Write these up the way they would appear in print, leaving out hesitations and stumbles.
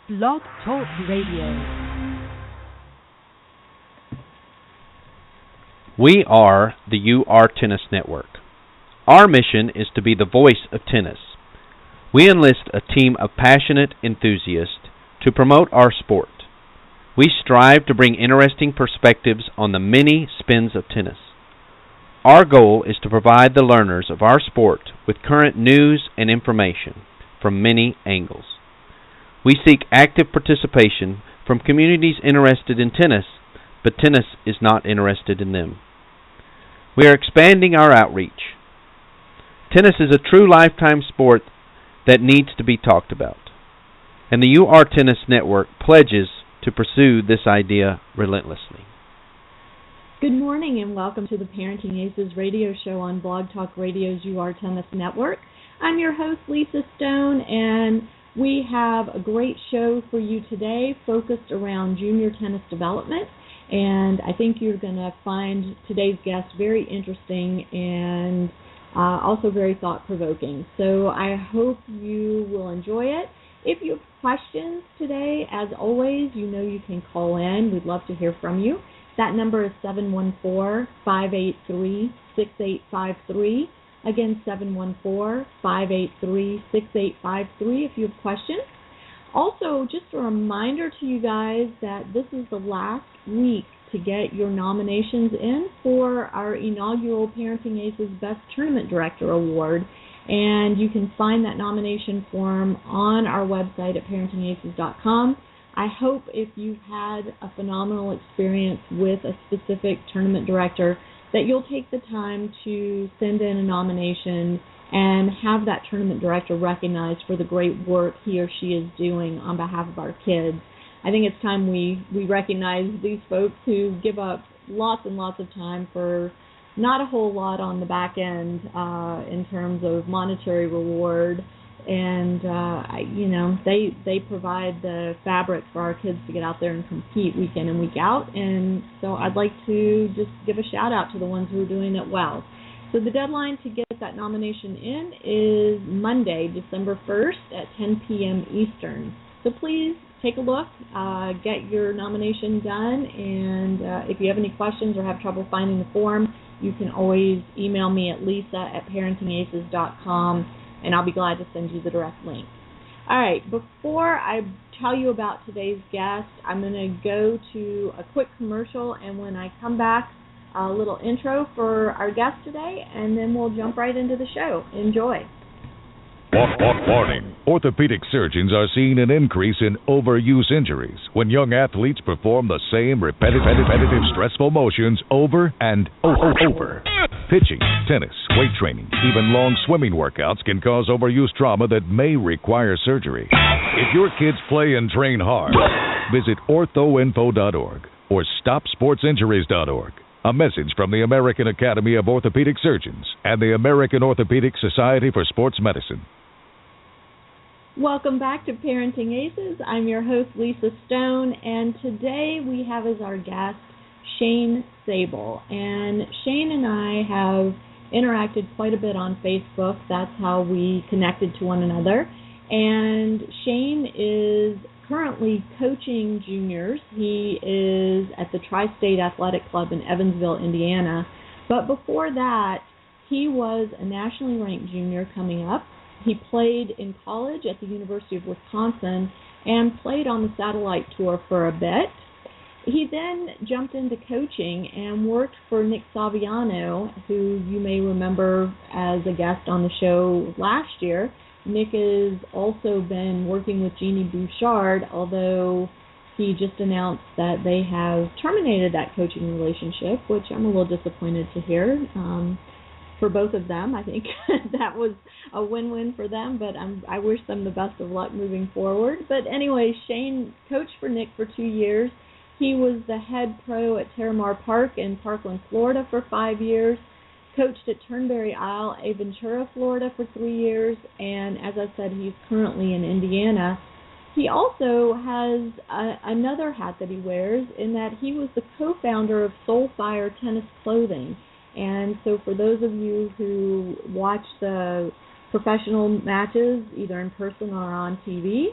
Blog Talk Radio. We are the UR Tennis Network. Our mission is to be the voice of tennis. We enlist a team of passionate enthusiasts to promote our sport. We strive to bring interesting perspectives on the many spins of tennis. Our goal is to provide the learners of our sport with current news and information from many angles. We seek active participation from communities interested in tennis, but tennis is not interested in them. We are expanding our outreach. Tennis is a true lifetime sport that needs to be talked about, and the UR Tennis Network pledges to pursue this idea relentlessly. Good morning and welcome to the Parenting Aces radio show on Blog Talk Radio's UR Tennis Network. I'm your host, Lisa Stone, and we have a great show for you today focused around junior tennis development, and I think you're going to find today's guest very interesting and also very thought-provoking. So I hope you will enjoy it. If you have questions today, as always, you know you can call in. We'd love to hear from you. That number is 714-583-6853. Again, 714-583-6853 if you have questions. Also, just a reminder to you guys that this is the last week to get your nominations in for our inaugural Parenting Aces Best Tournament Director Award. And you can find that nomination form on our website at ParentingAces.com. I hope if you've had a phenomenal experience with a specific tournament director that you'll take the time to send in a nomination and have that tournament director recognized for the great work he or she is doing on behalf of our kids. I think it's time we recognize these folks who give up lots and lots of time for not a whole lot on the back end in terms of monetary reward. And, they provide the fabric for our kids to get out there and compete week in and week out. And so I'd like to just give a shout out to the ones who are doing it well. So the deadline to get that nomination in is Monday, December 1st at 10 p.m. Eastern. So please take a look, get your nomination done, and if you have any questions or have trouble finding the form, you can always email me at lisa@parentingaces.com, and I'll be glad to send you the direct link. All right, before I tell you about today's guest, I'm going to go to a quick commercial, and when I come back, a little intro for our guest today, and then we'll jump right into the show. Enjoy. Warning. Orthopedic surgeons are seeing an increase in overuse injuries when young athletes perform the same repetitive stressful motions over and over. Pitching, tennis, weight training, even long swimming workouts can cause overuse trauma that may require surgery. If your kids play and train hard, visit orthoinfo.org or stopsportsinjuries.org. A message from the American Academy of Orthopedic Surgeons and the American Orthopedic Society for Sports Medicine. Welcome back to Parenting Aces. I'm your host, Lisa Stone, and today we have as our guest Shane Sabel. And Shane and I have interacted quite a bit on Facebook. That's how we connected to one another. And Shane is currently coaching juniors. He is at the Tri-State Athletic Club in Evansville, Indiana. But before that, he was a nationally ranked junior coming up. He played in college at the University of Wisconsin and played on the satellite tour for a bit. He then jumped into coaching and worked for Nick Saviano, who you may remember as a guest on the show last year. Nick has also been working with Jeannie Bouchard, although he just announced that they have terminated that coaching relationship, which I'm a little disappointed to hear. For both of them, I think that was a win-win for them, but I wish them the best of luck moving forward. But anyway, Shane coached for Nick for 2 years. He was the head pro at Terramar Park in Parkland, Florida for 5 years, coached at Turnberry Isle, Aventura, Florida for 3 years, and as I said, he's currently in Indiana. He also has another hat that he wears in that he was the co-founder of Soulfire Tennis Clothing. And so for those of you who watch the professional matches, either in person or on TV,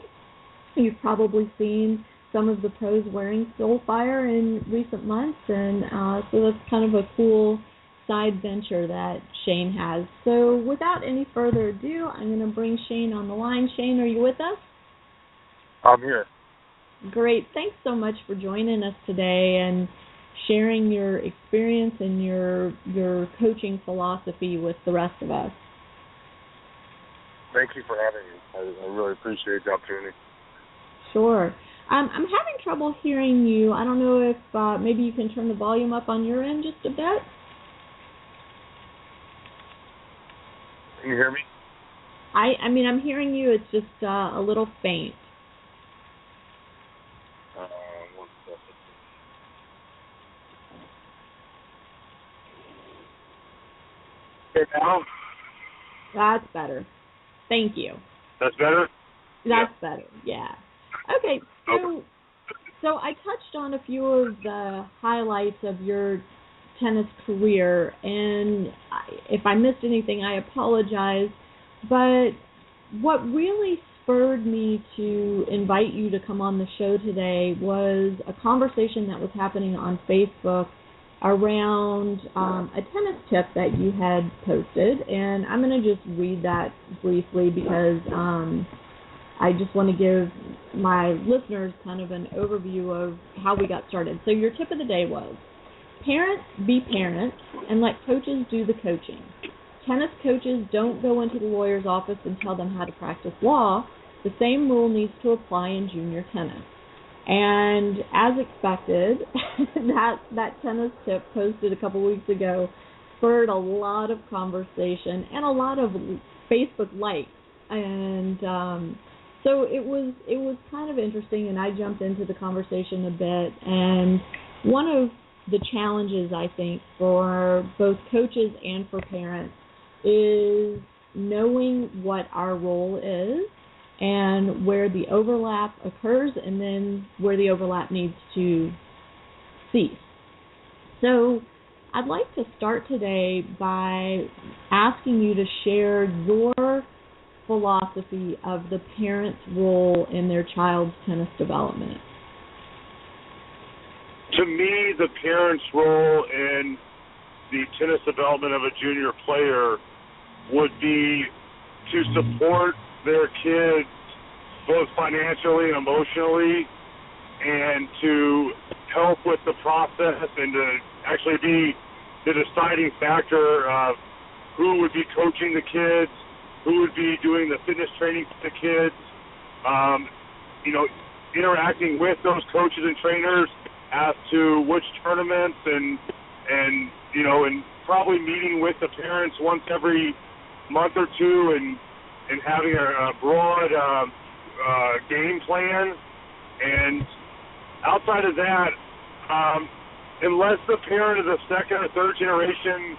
You've probably seen some of the pros wearing Soulfire in recent months, and so that's kind of a cool side venture that Shane has. So without any further ado, I'm going to bring Shane on the line. Shane, are you with us? I'm here. Great. Thanks so much for joining us today and sharing your experience and your coaching philosophy with the rest of us. Thank you for having me. I really appreciate the opportunity. Sure. I'm having trouble hearing you. I don't know if maybe you can turn the volume up on your end just a bit. Can you hear me? I mean, I'm hearing you. It's just a little faint. One second. Okay, now? That's better. Thank you. That's better? That's better, yeah. Okay, so I touched on a few of the highlights of your tennis career, and if I missed anything, I apologize, but what really spurred me to invite you to come on the show today was a conversation that was happening on Facebook around a tennis tip that you had posted, and I'm going to just read that briefly because I just want to give my listeners kind of an overview of how we got started. So your tip of the day was, parents be parents and let coaches do the coaching. Tennis coaches don't go into the lawyer's office and tell them how to practice law. The same rule needs to apply in junior tennis. And as expected, that tennis tip posted a couple weeks ago spurred a lot of conversation and a lot of Facebook likes. And so it was kind of interesting, and I jumped into the conversation a bit. And one of the challenges, I think, for both coaches and for parents is knowing what our role is and where the overlap occurs and then where the overlap needs to cease. So I'd like to start today by asking you to share your philosophy of the parent's role in their child's tennis development. To me, the parent's role in the tennis development of a junior player would be to support their kids both financially and emotionally, and to help with the process and to actually be the deciding factor of who would be coaching the kids, who would be doing the fitness training for the kids, interacting with those coaches and trainers as to which tournaments and probably meeting with the parents once every month or two and having a broad game plan. And outside of that, unless the parent is a second or third generation,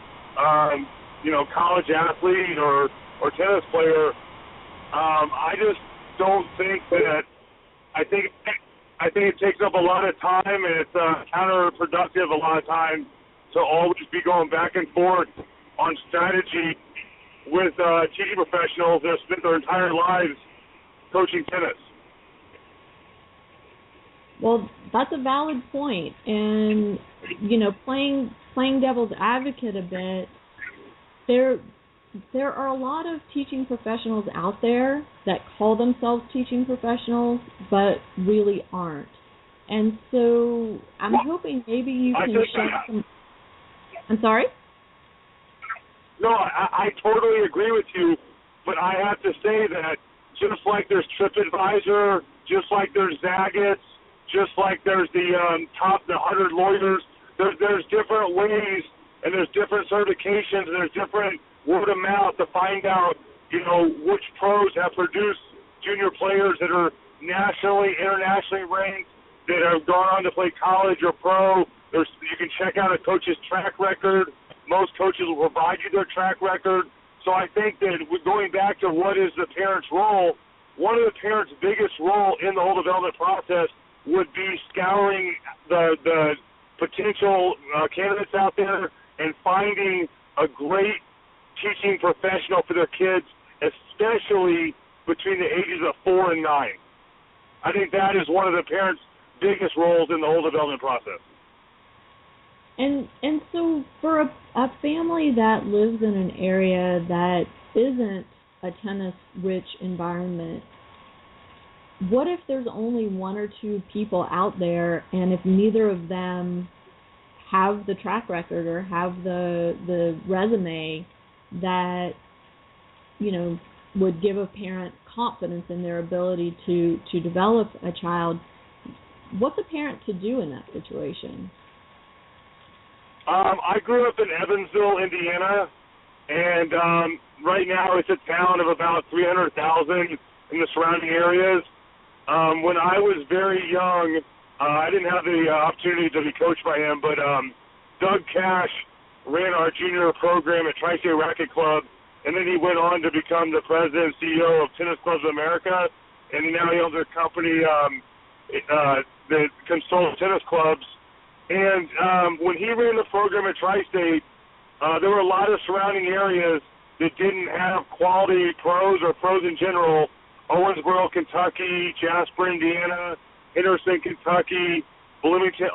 college athlete or tennis player, I just don't think that. I think it takes up a lot of time, and it's counterproductive a lot of times to always be going back and forth on strategy with teaching professionals that have spent their entire lives coaching tennis. Well, that's a valid point, and playing devil's advocate a bit, there are a lot of teaching professionals out there that call themselves teaching professionals but really aren't. And so I'm hoping maybe you can shed some... I'm sorry? No, I totally agree with you, but I have to say that just like there's TripAdvisor, just like there's Zagat's, just like there's the 100 lawyers, there's different ways and there's different certifications and there's different word of mouth to find out, which pros have produced junior players that are nationally, internationally ranked, that have gone on to play college or pro. You can check out a coach's track record. Most coaches will provide you their track record. So I think that going back to what is the parent's role, one of the parents' biggest role in the whole development process would be scouring the potential candidates out there and finding a great teaching professional for their kids, especially between the ages of 4 and 9. I think that is one of the parents' biggest roles in the whole development process. And so for a family that lives in an area that isn't a tennis-rich environment, what if there's only one or two people out there, and if neither of them have the track record or have the resume that, you know, would give a parent confidence in their ability to develop a child? What's a parent to do in that situation? I grew up in Evansville, Indiana, and right now it's a town of about 300,000 in the surrounding areas. When I was very young, I didn't have the opportunity to be coached by him, but Doug Cash ran our junior program at Tri-State Racket Club, and then he went on to become the president and CEO of Tennis Clubs of America, and now he owns a company that consults tennis clubs. And when he ran the program at Tri-State, there were a lot of surrounding areas that didn't have quality pros or pros in general. Owensboro, Kentucky, Jasper, Indiana, Henderson, Kentucky, Bloomington,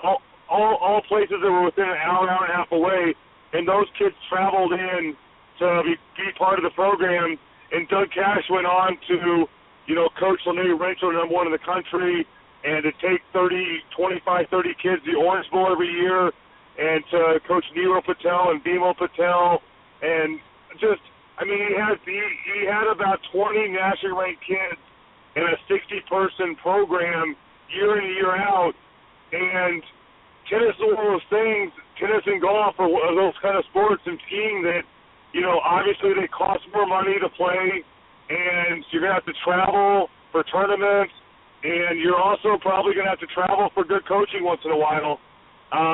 all places that were within an hour and a half away, and those kids traveled in to be part of the program. And Doug Cash went on to, you know, coach Lene Rachel, number one in the country, and to take 25, 30 kids to Orange Bowl every year, and to coach Nero Patel and Bimo Patel, and just, I mean, he had about 20 nationally ranked kids in a 60-person program year in and year out. And tennis is one of those things, tennis and golf are those kind of sports, and skiing that, you know, obviously they cost more money to play, and you're going to have to travel for tournaments, and you're also probably going to have to travel for good coaching once in a while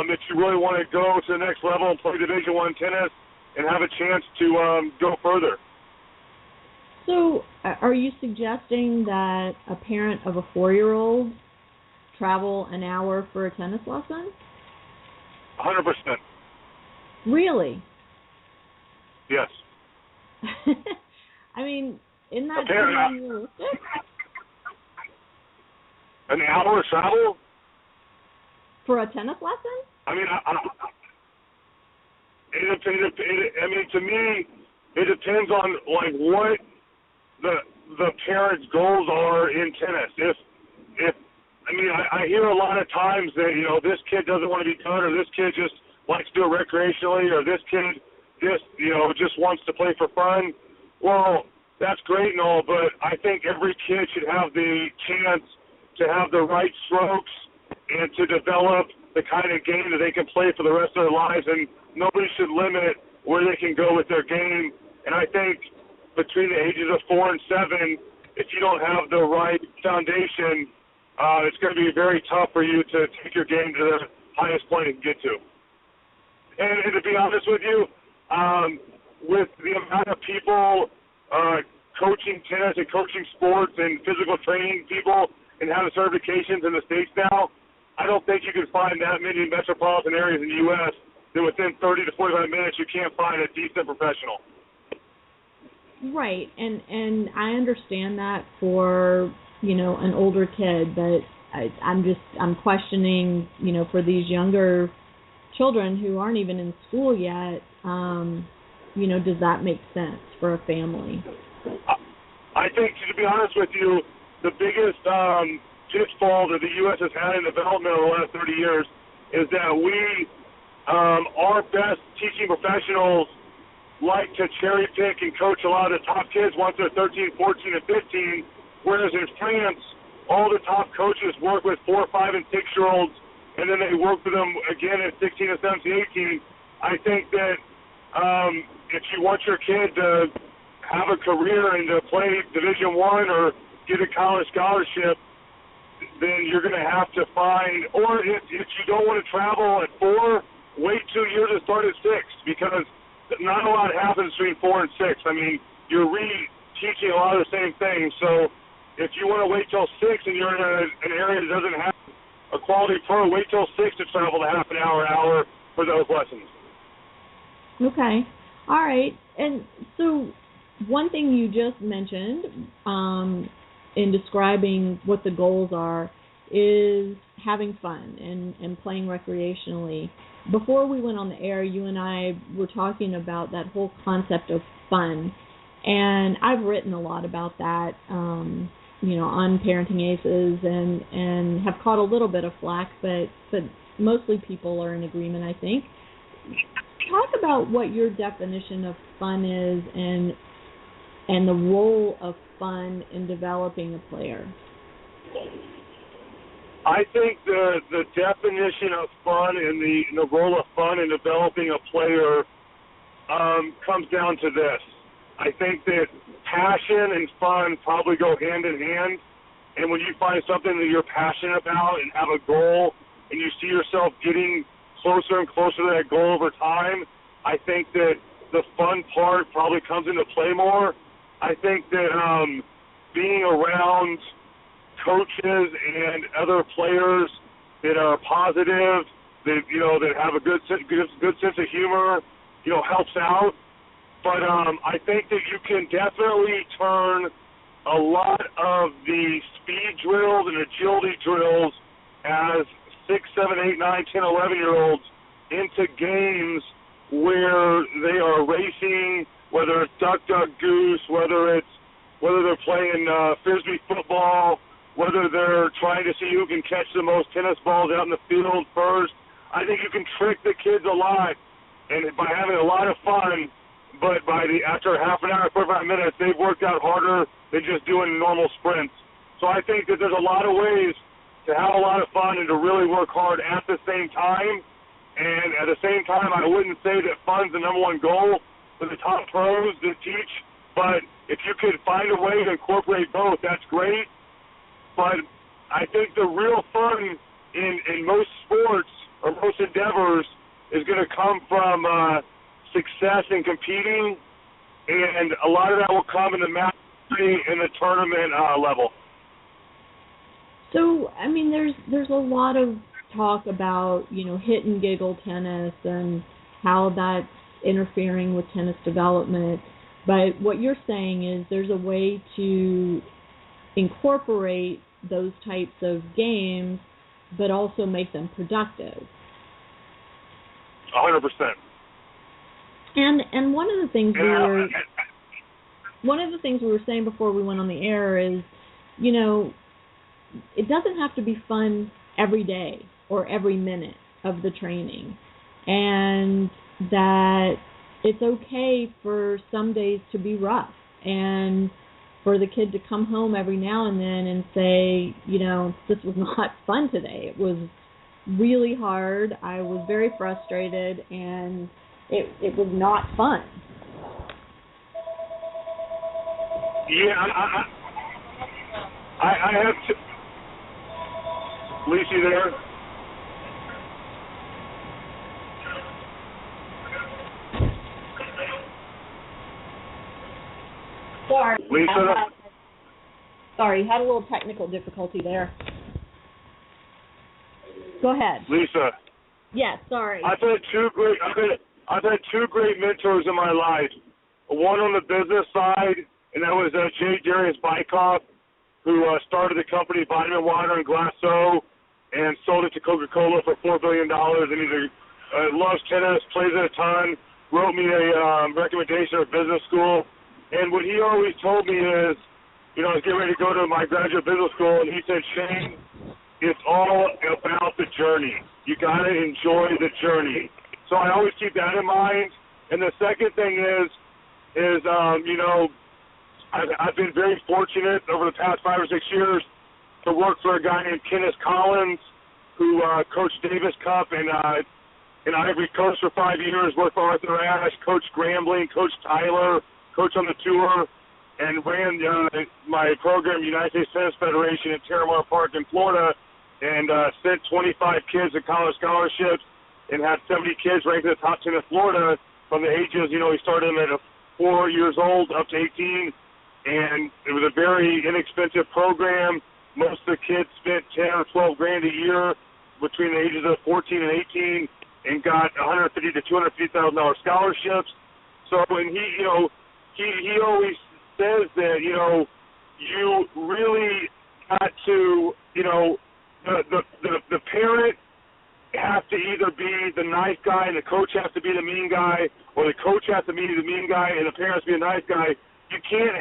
if you really want to go to the next level and play Division I tennis and have a chance to go further. So are you suggesting that a parent of a 4-year-old travel an hour for a tennis lesson? 100%. Really? Yes. I mean, isn't that realistic? An hour of travel? For a tennis lesson? I mean, I mean, to me, it depends on like what the parents' goals are in tennis. If I mean, I hear a lot of times that, you know, this kid doesn't want to be done, or this kid just likes to do it recreationally, or this kid just wants to play for fun. Well, that's great and all, but I think every kid should have the chance to have the right strokes and to develop the kind of game that they can play for the rest of their lives, and nobody should limit where they can go with their game. And I think between the ages of 4 and 7, if you don't have the right foundation, it's going to be very tough for you to take your game to the highest point you can get to. And to be honest with you, with the amount of people coaching tennis and coaching sports and physical training people and having certifications in the States now, I don't think you can find that many metropolitan areas in the U.S. that within 30 to 45 minutes you can't find a decent professional. Right, and I understand that for, you know, an older kid, but I'm questioning, you know, for these younger children who aren't even in school yet, you know, does that make sense for a family? I think, to be honest with you, the biggest pitfall that the U.S. has had in development over the last 30 years is that we, our best teaching professionals, like to cherry pick and coach a lot of the top kids once they're 13, 14, and 15, whereas in France, all the top coaches work with 4, 5, and 6-year-olds, and then they work with them again at 16 and 17, 18. I think that if you want your kid to have a career and to play Division I or get a college scholarship, then you're going to have to find, or if you don't want to travel at 4, wait 2 years and start at 6, because not a lot happens between 4 and 6. I mean, you're re-teaching a lot of the same things. So if you want to wait till 6 and you're in an area that doesn't have a quality pro, wait till 6 to travel to half an hour for those lessons. Okay. All right. And so one thing you just mentioned in describing what the goals are is having fun and playing recreationally. Before we went on the air, you and I were talking about that whole concept of fun, and I've written a lot about that, on ParentingAces, and have caught a little bit of flack, but mostly people are in agreement, I think. Talk about what your definition of fun is and the role of fun in developing a player. I think the definition of fun and the role of fun in developing a player comes down to this. I think that passion and fun probably go hand in hand, and when you find something that you're passionate about and have a goal and you see yourself getting closer and closer to that goal over time, I think that the fun part probably comes into play more. I think that being around coaches and other players that are positive, that have a good sense of humor, helps out. But I think that you can definitely turn a lot of the speed drills and agility drills as 6, 7, 8, 9, 10, 11-year-olds into games where they are racing, whether it's duck, duck, goose, whether they're playing frisbee football, whether they're trying to see who can catch the most tennis balls out in the field first. I think you can trick the kids a lot, and by having a lot of fun, but after half an hour, 45 minutes, they've worked out harder than just doing normal sprints. So I think that there's a lot of ways to have a lot of fun and to really work hard at the same time. And at the same time, I wouldn't say that fun's the number one goal for the top pros that teach, but if you could find a way to incorporate both, that's great. But I think the real fun in most sports or most endeavors is going to come from success in competing, and a lot of that will come in the mastery and the tournament level. So, I mean, there's a lot of talk about, hit and giggle tennis and how that's interfering with tennis development. But what you're saying is there's a way to incorporate those types of games, but also make them productive. 100%. And one of the things we were saying before we went on the air is, it doesn't have to be fun every day or every minute of the training, and that it's okay for some days to be rough, and for the kid to come home every now and then and say, this was not fun today. It was really hard. I was very frustrated, and it was not fun. Yeah, I have to. Lisa, you there? Sorry. Lisa? Sorry, had a little technical difficulty there. Go ahead. Lisa. Yes, sorry. I've had two great mentors in my life. One on the business side, and that was J. Darius Bykoff, who started the company Vitamin Water and Glasso and sold it to Coca-Cola for $4 billion. And he loves tennis, plays it a ton, wrote me a recommendation for business school. And what he always told me is, I was getting ready to go to my graduate business school, and he said, Shane, it's all about the journey. You got to enjoy the journey. So I always keep that in mind. And the second thing is I've been very fortunate over the past 5 or 6 years to work for a guy named Kenneth Collins, who coached Davis Cup in Ivory Coast for 5 years, worked for Arthur Ashe, coached Grambling, coached Tyler, coached on the tour, and ran my program, United States Tennis Federation, in Terramar Park in Florida, and sent 25 kids to college scholarships and had 70 kids ranked in the top 10 in Florida from the ages, he started them at 4 years old up to 18, and it was a very inexpensive program. Most of the kids spent 10 or 12 grand a year between the ages of 14 and 18 and got $150,000 to $250,000 scholarships. So, and he always says that, you really got to, the parent has to either be the nice guy and the coach has to be the mean guy, or the coach has to be the mean guy and the parent has to be the nice guy. You can't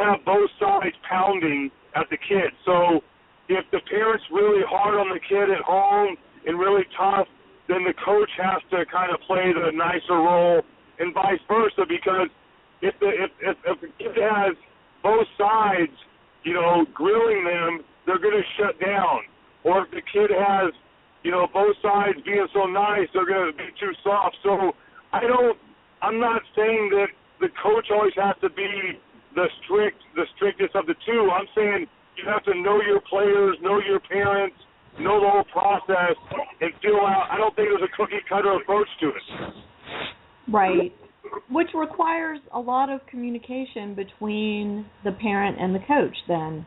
have both sides pounding at the kid. So if the parent's really hard on the kid at home and really tough, then the coach has to kind of play the nicer role, and vice versa, because if the kid has both sides, grilling them, they're going to shut down. Or if the kid has, both sides being so nice, they're going to be too soft. So I'm not saying that the coach always has to be the strictest of the two. I'm saying you have to know your players, know your parents, know the whole process, and feel out. I don't think there's a cookie-cutter approach to it. Right, which requires a lot of communication between the parent and the coach then.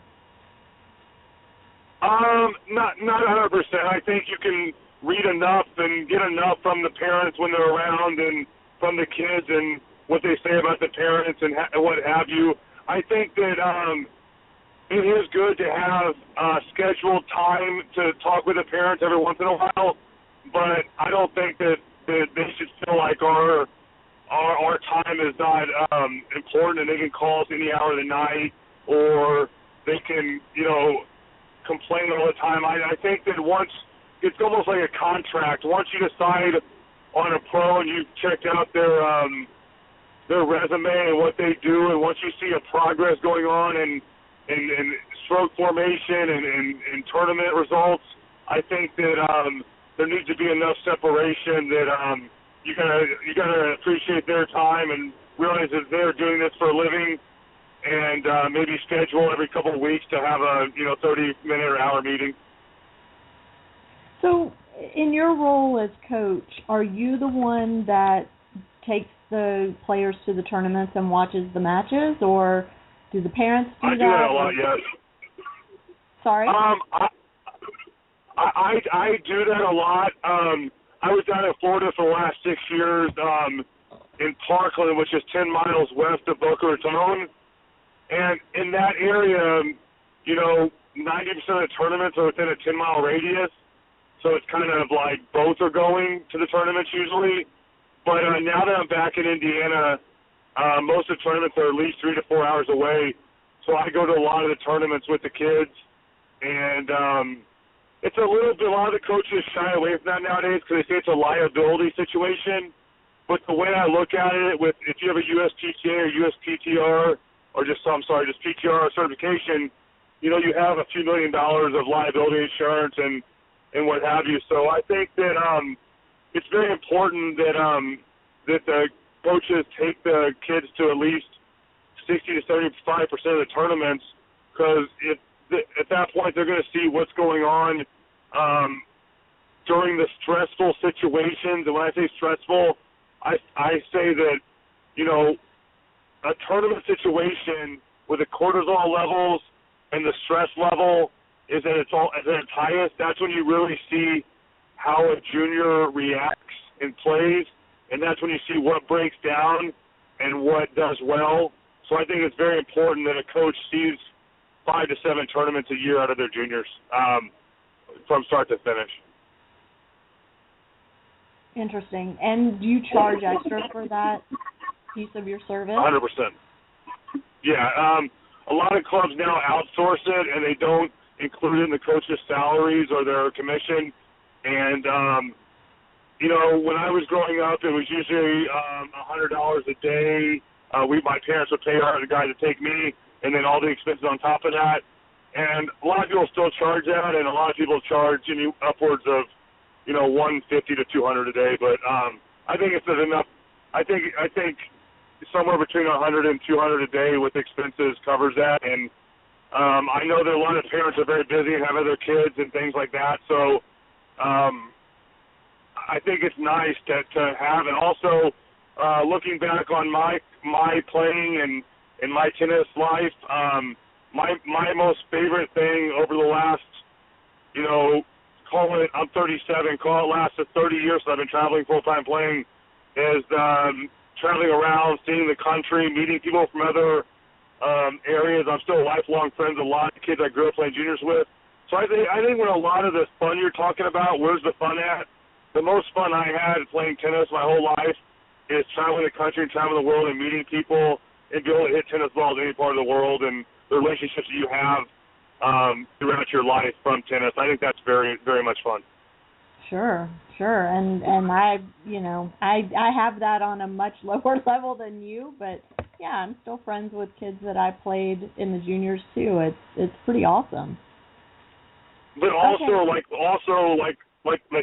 Not 100%. I think you can read enough and get enough from the parents when they're around and from the kids and what they say about the parents and what have you. I think that it is good to have scheduled time to talk with the parents every once in a while, but I don't think that they should feel like our time is not important and they can call us any hour of the night, or they can, complain all the time. I think that once, it's almost like a contract. Once you decide on a pro and you've checked out their resume and what they do, and once you see a progress going on and stroke formation and tournament results, I think that there needs to be enough separation that you gotta appreciate their time and realize that they're doing this for a living, and maybe schedule every couple of weeks to have a 30-minute or hour meeting. So in your role as coach, are you the one that takes the players to the tournaments and watches the matches, or do the parents do that? I do that a lot, yes. Sorry? I do that a lot. I was down in Florida for the last 6 years in Parkland, which is 10 miles west of Boca Raton. And in that area, 90% of the tournaments are within a 10-mile radius. So it's kind of like both are going to the tournaments usually. But now that I'm back in Indiana, most of the tournaments are at least 3 to 4 hours away. So I go to a lot of the tournaments with the kids. And it's a lot of the coaches shy away from that nowadays because they say it's a liability situation. But the way I look at it, if you have a USPTA or USPTR, or just PTR certification, you have a few $1 million of liability insurance and what have you. So I think that it's very important that the coaches take the kids to at least 60 to 75% of the tournaments, because at that point they're going to see what's going on during the stressful situations. And when I say stressful, I say that, a tournament situation where the cortisol levels and the stress level is at its highest, that's when you really see how a junior reacts and plays, and that's when you see what breaks down and what does well. So I think it's very important that a coach sees 5 to 7 tournaments a year out of their juniors from start to finish. Interesting. And do you charge extra for that piece of your service? 100%. Yeah. A lot of clubs now outsource it, and they don't include it in the coaches' salaries or their commission. And, when I was growing up, it was usually $100 a day. My parents would pay the guy to take me, and then all the expenses on top of that. And a lot of people still charge that, and a lot of people charge upwards of, $150 to $200 a day. But I think it's enough. I think somewhere between $100 and $200 a day with expenses covers that. And I know that a lot of parents are very busy and have other kids and things like that. So I think it's nice to have. And also, looking back on my playing and my tennis life, my most favorite thing over the last, I'm 37, call it lasted 30 years since I've been traveling full-time playing, is traveling around, seeing the country, meeting people from other areas. I'm still lifelong friends with a lot of kids I grew up playing juniors with. So I think when a lot of the fun you're talking about, where's the fun at? The most fun I had playing tennis my whole life is traveling the country and traveling the world and meeting people and be able to hit tennis balls in any part of the world, and the relationships that you have throughout your life from tennis. I think that's very, very much fun. Sure. And I have that on a much lower level than you, but yeah, I'm still friends with kids that I played in the juniors too. It's pretty awesome. But also, like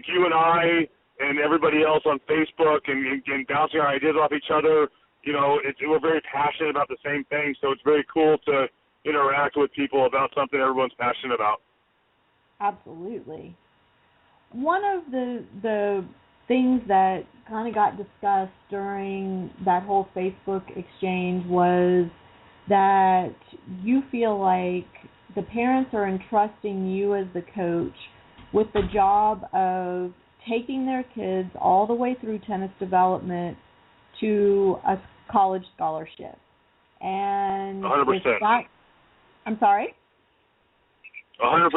you and I and everybody else on Facebook and bouncing our ideas off each other, we're very passionate about the same thing. So it's very cool to interact with people about something everyone's passionate about. Absolutely. One of the things that kind of got discussed during that whole Facebook exchange was that you feel like the parents are entrusting you as the coach with the job of taking their kids all the way through tennis development to a college scholarship. And 100%. I'm sorry? 100%.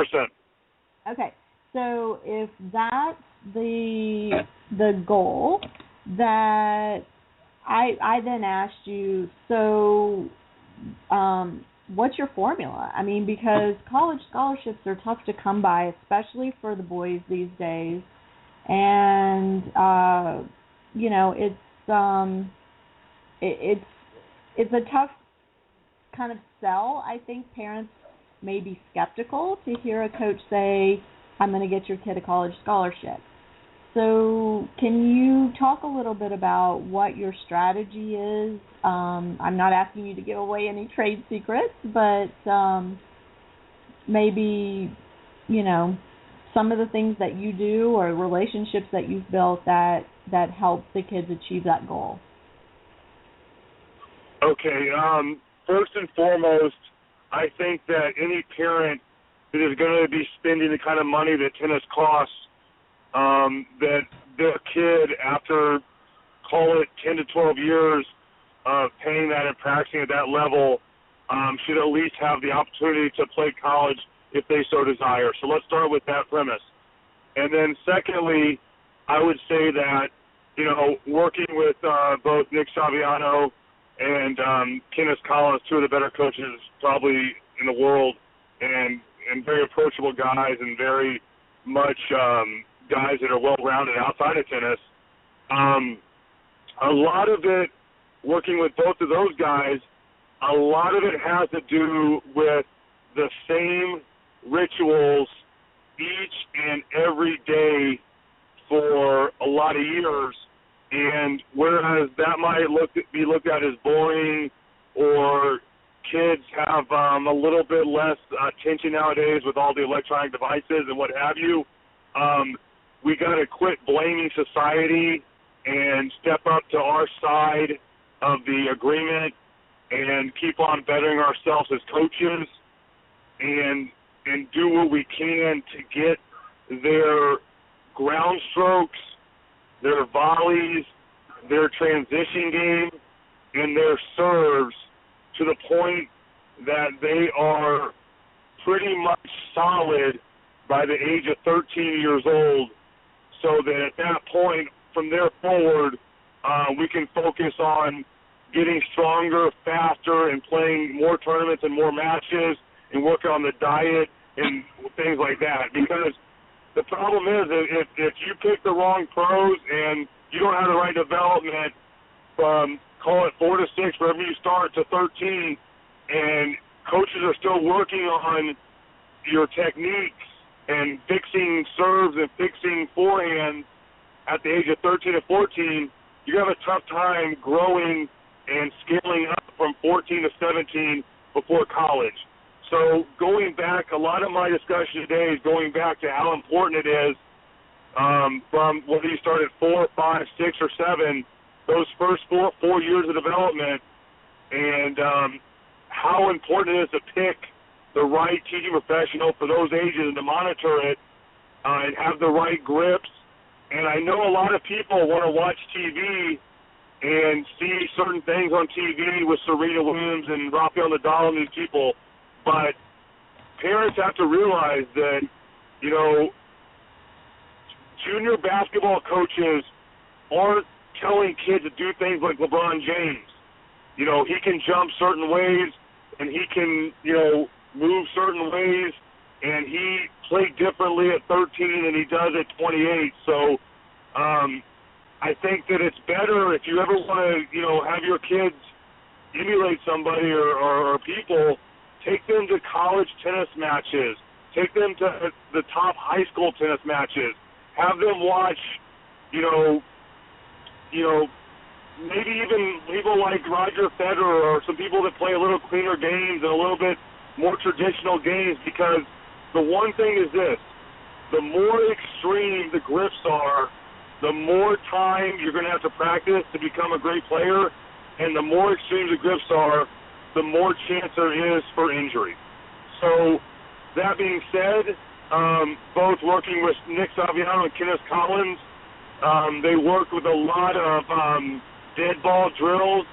Okay. So if that's the goal, that I then asked you, so what's your formula? I mean, because college scholarships are tough to come by, especially for the boys these days, and it's a tough kind of sell. I think parents may be skeptical to hear a coach say, I'm going to get your kid a college scholarship. So can you talk a little bit about what your strategy is? I'm not asking you to give away any trade secrets, but maybe, some of the things that you do or relationships that you've built that help the kids achieve that goal. Okay. First and foremost, I think that any parent that is going to be spending the kind of money that tennis costs, that their kid, after, call it 10 to 12 years of paying that and practicing at that level, should at least have the opportunity to play college if they so desire. So let's start with that premise. And then secondly, I would say that, working with both Nick Saviano and Kenneth Collins, two of the better coaches probably in the world, and very approachable guys and very much guys that are well-rounded outside of tennis. A lot of it, working with both of those guys, a lot of it has to do with the same rituals each and every day for a lot of years. And whereas that might be looked at as boring, or kids have a little bit less attention nowadays with all the electronic devices and what have you, we got to quit blaming society and step up to our side of the agreement and keep on bettering ourselves as coaches and do what we can to get their ground strokes, their volleys, their transition game, and their serves to the point that they are pretty much solid by the age of 13 years old, so that at that point, from there forward, we can focus on getting stronger, faster, and playing more tournaments and more matches and working on the diet and things like that. Because the problem is that if you pick the wrong pros and you don't have the right development from, call it 4 to 6, wherever you start, to 13, and coaches are still working on your techniques and fixing serves and fixing forehands at the age of 13 to 14, you have a tough time growing and scaling up from 14 to 17 before college. So going back, a lot of my discussion today is going back to how important it is from whether you start at 4, 5, 6, or 7, those first four years of development, and how important it is to pick the right teaching professional for those ages and to monitor it and have the right grips. And I know a lot of people want to watch TV and see certain things on TV with Serena Williams and Rafael Nadal and these people, but parents have to realize that, you know, junior basketball coaches aren't telling kids to do things like LeBron James. You know, he can jump certain ways, and he can, you know, move certain ways, and he played differently at 13 than he does at 28. So I think that it's better if you ever want to, you know, have your kids emulate somebody or people, take them to college tennis matches, take them to the top high school tennis matches, have them watch, you know, maybe even people like Roger Federer or some people that play a little cleaner games and a little bit more traditional games, because the one thing is this: the more extreme the grips are, the more time you're going to have to practice to become a great player, and the more extreme the grips are, the more chance there is for injury. So, that being said, both working with Nick Saviano and Kenneth Collins, they worked with a lot of dead ball drills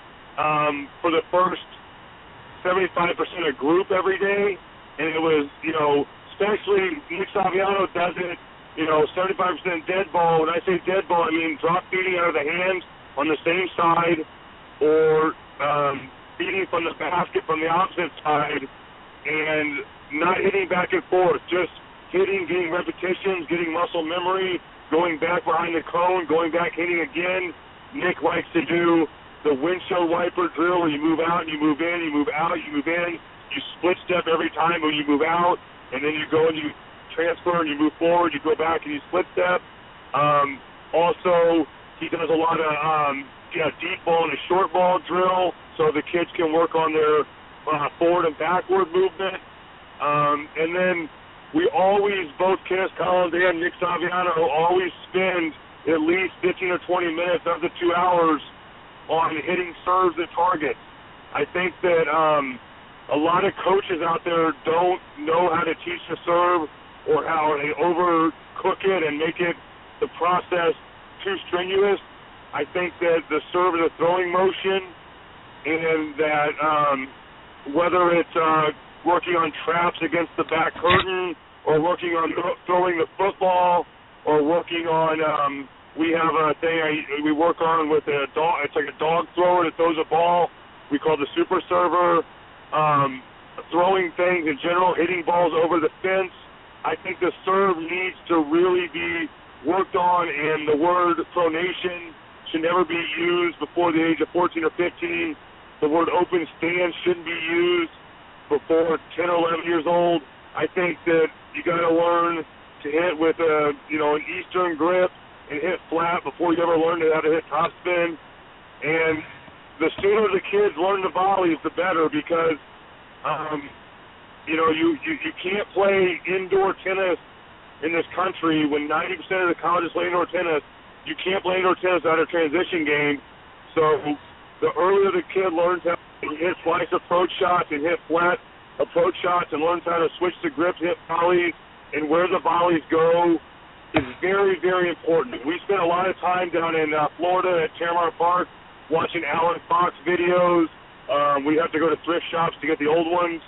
for the first 75% of group every day, and it was, you know, especially Nick Saviano does it, you know, 75% dead ball. When I say dead ball, I mean drop feeding out of the hands on the same side, or feeding from the basket from the opposite side, and not hitting back and forth, just hitting, getting repetitions, getting muscle memory, going back behind the cone, going back, hitting again. Nick likes to do the windshield wiper drill where you move out and you move in, you move out, you move in, you split step every time when you move out, and then you go and you transfer and you move forward, you go back and you split step. Also, he does a lot of deep ball and a short ball drill, so the kids can work on their forward and backward movement. And then we always, both Kenneth Collins and Nick Saviano, always spend at least 15 or 20 minutes of the 2 hours on hitting serves at targets. I think that a lot of coaches out there don't know how to teach the serve, or how they overcook it and make it the process too strenuous. I think that the serve is a throwing motion, and that whether it's working on traps against the back curtain, or working on throwing the football, or working on, we have a thing we work on with a dog. It's like a dog thrower that throws a ball. We call the super server. Throwing things in general, hitting balls over the fence. I think the serve needs to really be worked on, and the word pronation should never be used before the age of 14 or 15. The word open stance shouldn't be used before 10 or 11 years old. I think that you got to learn to hit with an Eastern grip and hit flat before you ever learn how to hit topspin. And the sooner the kids learn the volleys, the better, because you can't play indoor tennis in this country when 90% of the colleges play indoor tennis. You can't play indoor tennis without a transition game. So the earlier the kid learns how to hit slice approach shots and hit flat approach shots, and learns how to switch the grips, hit volleys, and where the volleys go, is very, very important. We spent a lot of time down in Florida at Terramar Park watching Alan Fox videos. We have to go to thrift shops to get the old ones.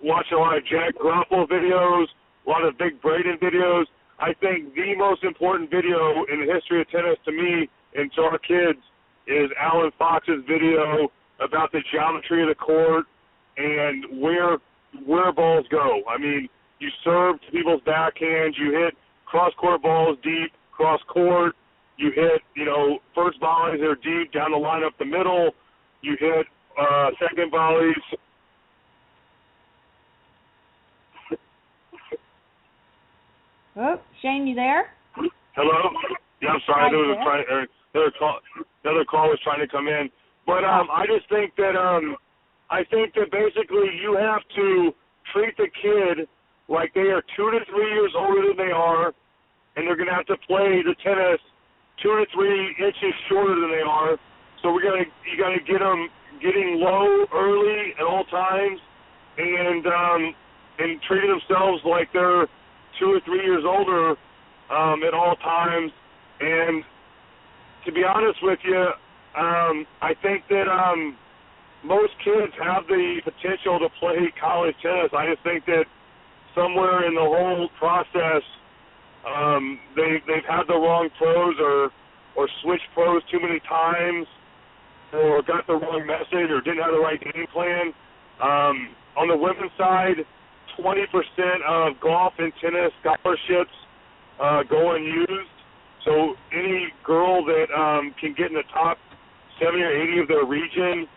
Watching a lot of Jack Groffalo videos, a lot of Big Braden videos. I think the most important video in the history of tennis to me and to our kids is Alan Fox's video about the geometry of the court and where balls go. I mean, you serve to people's backhands, you hit cross-court balls deep, cross-court, you hit, first volleys that are deep down the line up the middle, you hit second volleys. Oh, Shane, you there? Hello? Yeah, I'm sorry. Another call was trying to come in. But I just think that basically you have to treat the kid like they are 2 to 3 years older than they are, and they're going to have to play the tennis 2 to 3 inches shorter than they are. So you got to get them getting low early at all times, and treating themselves like they're 2 or 3 years older at all times. And to be honest with you, I think that most kids have the potential to play college tennis. I just think that somewhere in the whole process, they've had the wrong pros or switched pros too many times, or got the wrong message, or didn't have the right game plan. On the women's side, 20% of golf and tennis scholarships go unused. So any girl that can get in the top 70 or 80 of their region,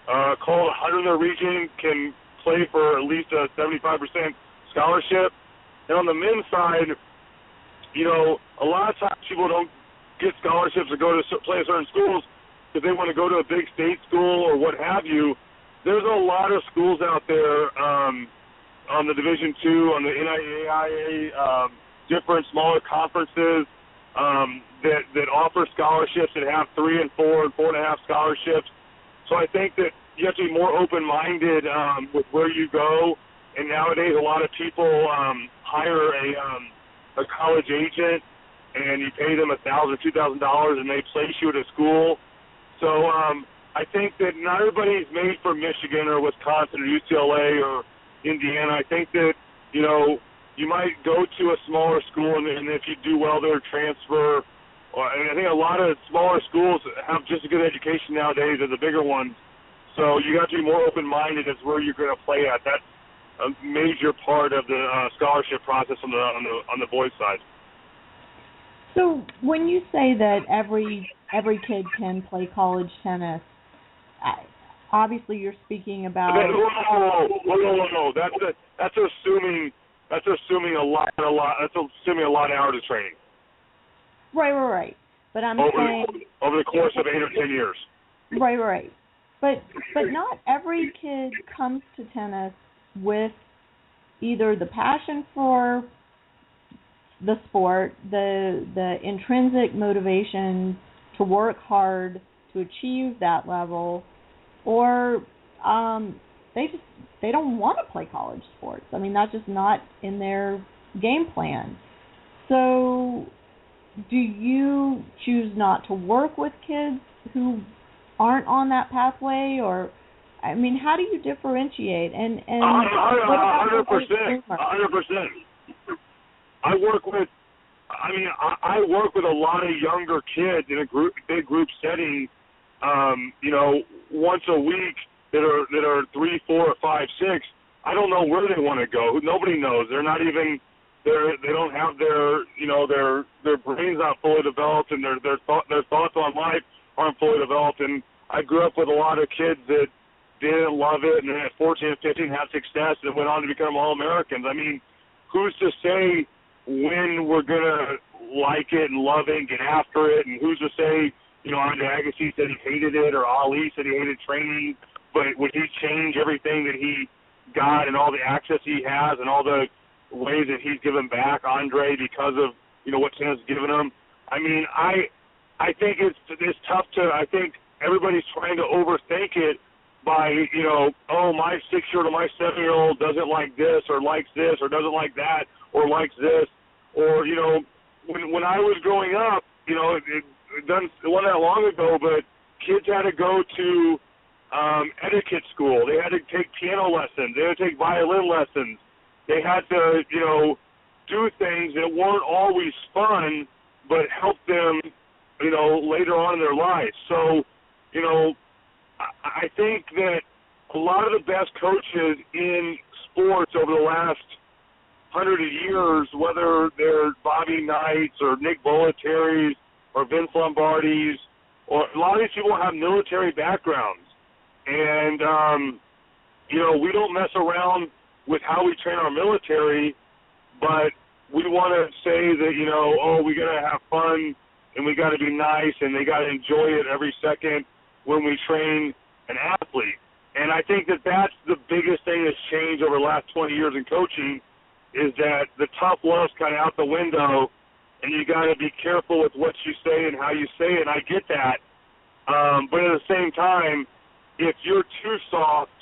call it 100 of their region, can play for at least a 75% scholarship. And on the men's side, you know, a lot of times people don't get scholarships or go to play at certain schools if they want to go to a big state school or what have you. There's a lot of schools out there on the Division II, on the NIAIA, different smaller conferences that offer scholarships and have 3 and 4 and 4.5 scholarships. So I think that you have to be more open-minded with where you go. And nowadays, a lot of people hire a college agent, and you pay them $1,000 or $2,000, and they place you at a school. So I think that not everybody's made for Michigan or Wisconsin or UCLA or Indiana. I think that, you know, you might go to a smaller school, and if you do well there, transfer. And I think a lot of smaller schools have just a good education nowadays as the bigger ones. So you have to be more open-minded as where you're going to play at. That's a major part of the scholarship process on the boys' side. So when you say that every kid can play college tennis, obviously you're speaking about. No. That's assuming a lot. That's assuming a lot of hours of training. Right. But I'm saying over the course of 8 or 10 years. Right. But not every kid comes to tennis with either the passion for the sport, the intrinsic motivation to work hard to achieve that level, or they don't want to play college sports. I mean, that's just not in their game plan. So do you choose not to work with kids who aren't on that pathway, or I mean, how do you differentiate? And 100%. I work with a lot of younger kids in a big group setting, you know, once a week that are 3, 4, or 5, 6. I don't know where they want to go. Nobody knows. They're not even. They don't have their brains not fully developed, and their thoughts on life aren't fully developed. And I grew up with a lot of kids that didn't love it, and at 14 and 15 had success and went on to become All-Americans. I mean, who's to say when we're going to like it and love it and get after it, and who's to say, you know, Andre Agassi said he hated it, or Ali said he hated training, but would he change everything that he got and all the access he has and all the ways that he's given back, Andre, because of, you know, what tennis has given him? I mean, I think it's tough to, I think everybody's trying to overthink it by, you know, oh, my 6-year-old or my 7-year-old doesn't like this or likes this or doesn't like that or likes this. Or, you know, when I was growing up, you know, it wasn't that long ago, but kids had to go to etiquette school. They had to take piano lessons. They had to take violin lessons. They had to, you know, do things that weren't always fun, but helped them, you know, later on in their lives. So, you know, I think that a lot of the best coaches in sports over the last 100 years, whether they're Bobby Knights or Nick Bollettieri's or Vince Lombardi's, or a lot of these people have military backgrounds. And, you know, we don't mess around with how we train our military, but we want to say that, you know, oh, we got to have fun and we got to be nice and they got to enjoy it every second when we train an athlete. And I think that that's the biggest thing that's changed over the last 20 years in coaching, is that the tough love's kind of out the window, and you got to be careful with what you say and how you say it, and I get that. But at the same time, if you're too soft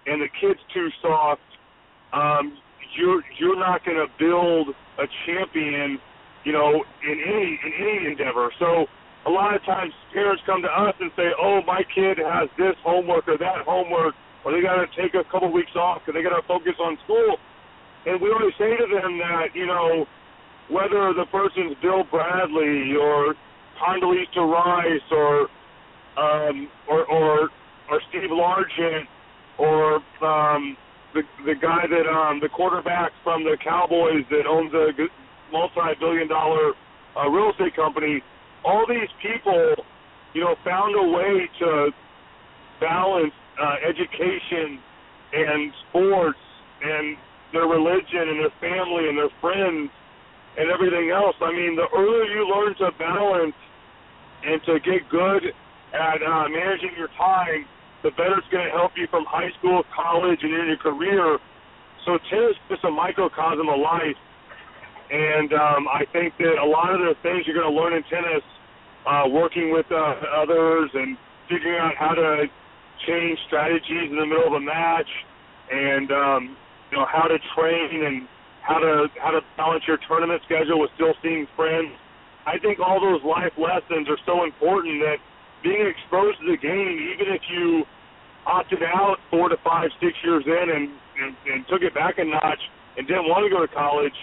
and the kid's too soft, you're not going to build a champion, you know, in any endeavor. So a lot of times parents come to us and say, oh, my kid has this homework or that homework, or they got to take a couple weeks off because they got to focus on school. And we always say to them that, whether the person's Bill Bradley or Condoleezza Rice or Steve Largent or the guy that the quarterback from the Cowboys that owns a multi-billion-dollar real estate company, all these people, found a way to balance education and sports and their religion and their family and their friends and everything else. I mean, the earlier you learn to balance and to get good at managing your time, the better it's going to help you from high school, college, and in your career. So tennis is just a microcosm of life. And I think that a lot of the things you're going to learn in tennis, working with others and figuring out how to change strategies in the middle of a match and, how to train and how to balance your tournament schedule with still seeing friends. I think all those life lessons are so important that being exposed to the game, even if you opted out 4 to 5, 6 years in and took it back a notch and didn't want to go to college,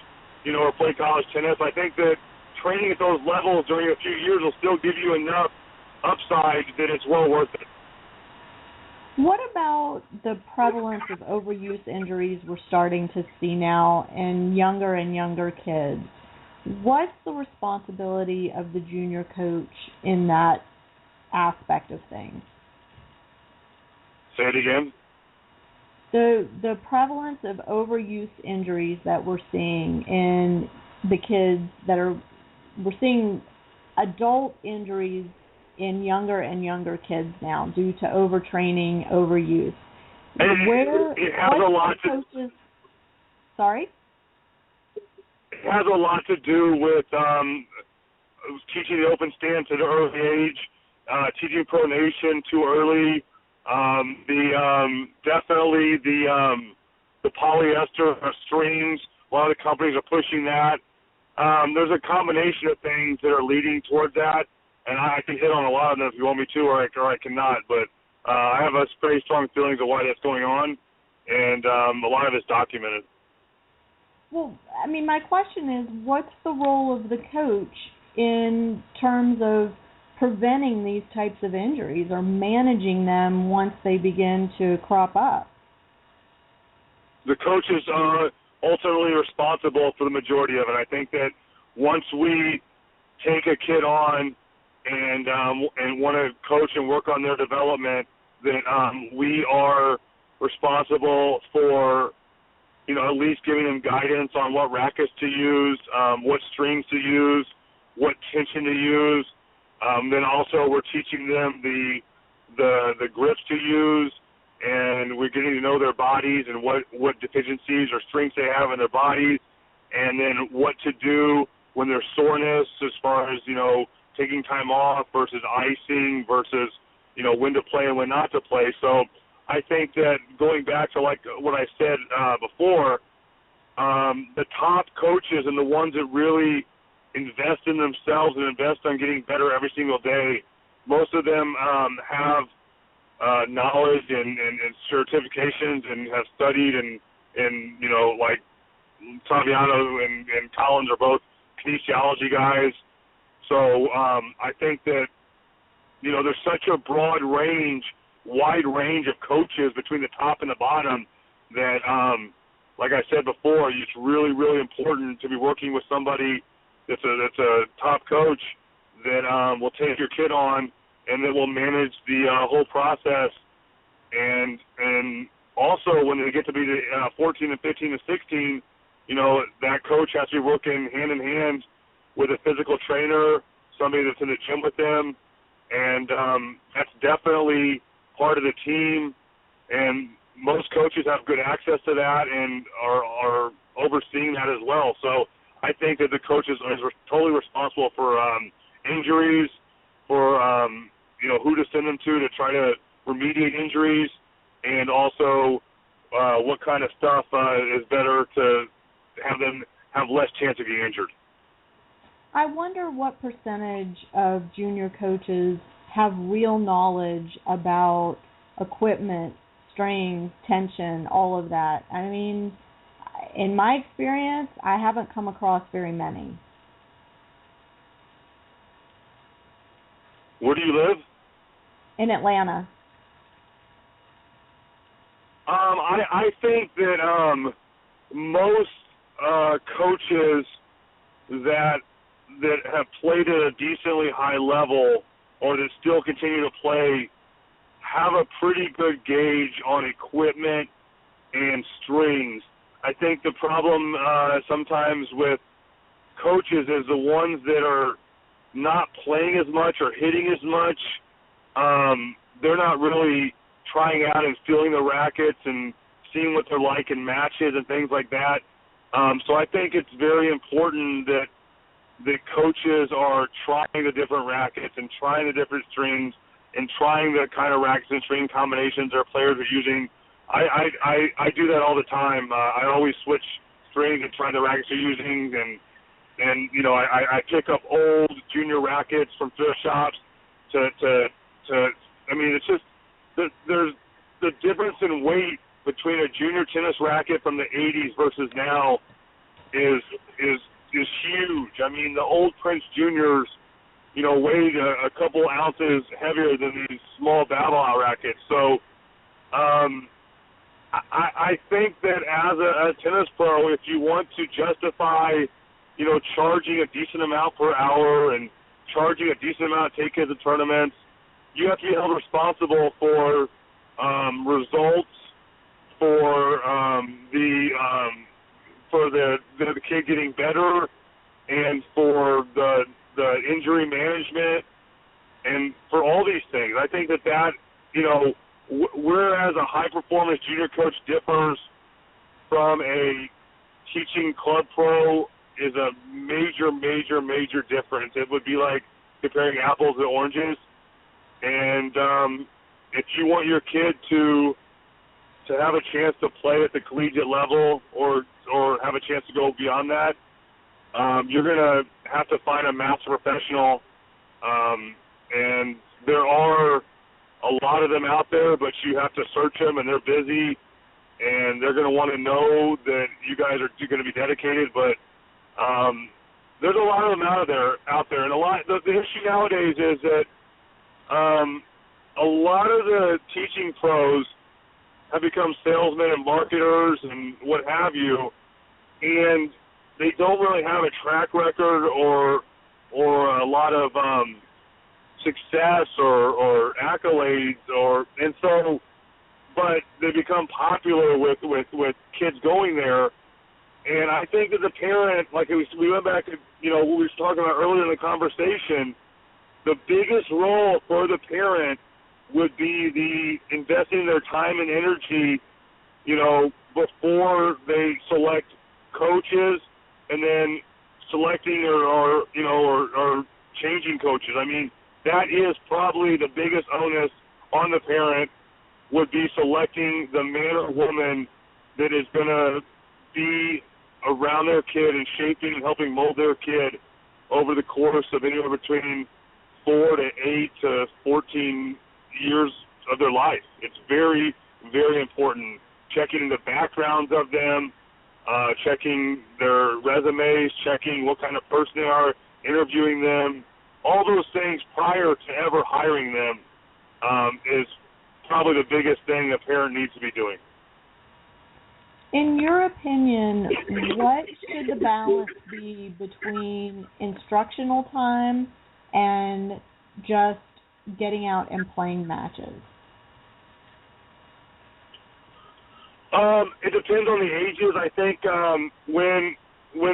or play college tennis, I think that training at those levels during a few years will still give you enough upside that it's well worth it. What about the prevalence of overuse injuries we're starting to see now in younger and younger kids? What's the responsibility of the junior coach in that aspect of things? Say it again. The prevalence of overuse injuries that we're seeing in the kids we're seeing adult injuries in younger and younger kids now due to overtraining, overuse. It has a lot to. Sorry? It has a lot to do with teaching the open stance at an early age, teaching pronation too early. Definitely the polyester strings. A lot of the companies are pushing that. There's a combination of things that are leading toward that, and I can hit on a lot of them if you want me to, or I cannot. But I have a pretty strong feelings of why that's going on, and a lot of it's documented. Well, I mean, my question is, what's the role of the coach in terms of preventing these types of injuries or managing them once they begin to crop up? The coach is ultimately responsible for the majority of it. I think that once we take a kid on and want to coach and work on their development, then we are responsible for at least giving them guidance on what rackets to use, what strings to use, what tension to use. Then also we're teaching them the grips to use, and we're getting to know their bodies and what deficiencies or strengths they have in their bodies, and then what to do when there's soreness as far as, taking time off versus icing versus, when to play and when not to play. So I think that going back to like what I said before, the top coaches and the ones that really invest in themselves and invest on getting better every single day, most of them have knowledge and certifications and have studied and like Taviano and Collins are both kinesiology guys. So I think that, there's such a wide range of coaches between the top and the bottom that, like I said before, it's really, really important to be working with somebody that's a top coach that will take your kid on and that will manage the whole process. And also when they get to be 14 and 15 and 16, that coach has to be working hand in hand with a physical trainer, somebody that's in the gym with them, and that's definitely part of the team. And most coaches have good access to that and are overseeing that as well. So I think that the coach is totally responsible for injuries, for who to send them to try to remediate injuries, and also what kind of stuff is better to have them have less chance of getting injured. I wonder what percentage of junior coaches have real knowledge about equipment, strings, tension, all of that. I mean, in my experience, I haven't come across very many. Where do you live? In Atlanta. I think that most coaches that have played at a decently high level or that still continue to play have a pretty good gauge on equipment and strings. I think the problem sometimes with coaches is the ones that are not playing as much or hitting as much, they're not really trying out and feeling the rackets and seeing what they're like in matches and things like that. So I think it's very important that the coaches are trying the different rackets and trying the different strings and trying the kind of rackets and string combinations their players are using. I do that all the time. I always switch strings and try the rackets they're using, and you know, I pick up old junior rackets from thrift shops to I mean, it's just there's the difference in weight between a junior tennis racket from the 80s versus now is huge. I mean, the old Prince Juniors, you know, weighed a couple ounces heavier than these small Babolat rackets. So I think that as a tennis pro, if you want to justify, you know, charging a decent amount per hour and charging a decent amount to take kids to tournaments, you have to be held responsible for results, for the kid getting better, and for the injury management, and for all these things. I think that you know, whereas a high performance junior coach differs from a teaching club pro is a major difference. It would be like comparing apples to oranges. And if you want your kid to have a chance to play at the collegiate level or have a chance to go beyond that, you're going to have to find a master professional. And there are a lot of them out there, but you have to search them, and they're busy, and they're going to want to know that you guys are going to be dedicated. But there's a lot of them out there, and the issue nowadays is that a lot of the teaching pros have become salesmen and marketers and what have you, and they don't really have a track record or a lot of success or accolades, and so, but they become popular with kids going there. And I think that the parent, like we went back to, you know, what we were talking about earlier in the conversation, the biggest role for the parent would be the investing their time and energy, you know, before they select coaches and then selecting or changing coaches. I mean, that is probably the biggest onus on the parent, would be selecting the man or woman that is going to be around their kid and shaping and helping mold their kid over the course of anywhere between 4 to 8 to 14 years of their life. It's very, very important. Checking the backgrounds of them, checking their resumes, checking what kind of person they are, interviewing them, all those things prior to ever hiring them is probably the biggest thing a parent needs to be doing. In your opinion, what should the balance be between instructional time and just getting out and playing matches? It depends on the ages. I think when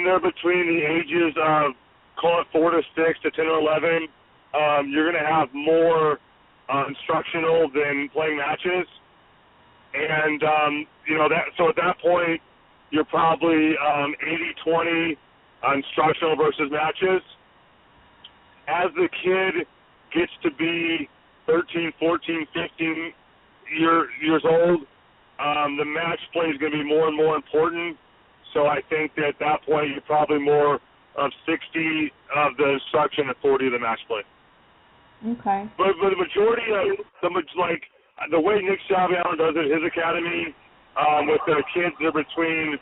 they're between the ages of, call it 4 to 6 to 10 or 11, you're going to have more instructional than playing matches. And, so at that point, you're probably 80-20 instructional versus matches. As the kid gets to be 13, 14, 15 years old, the match play is going to be more and more important. So I think that at that point, you're probably more of 60 of the instruction and 40 of the match play. Okay. But the majority of the way Nick Sabel does it, his academy, with the kids that are between